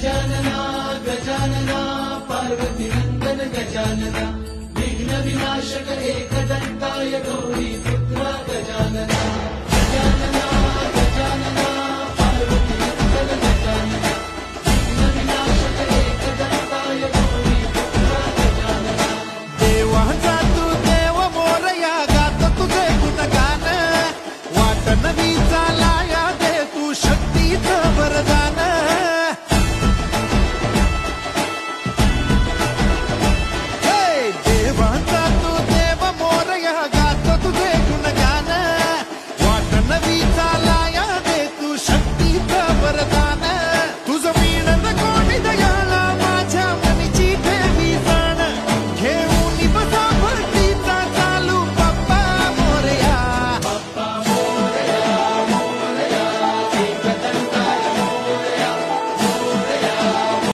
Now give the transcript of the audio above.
गजानना गजानना पार्वती नंदन गजानना विघ्न विनाशक एकदंताय गौरी पुत्र गजानना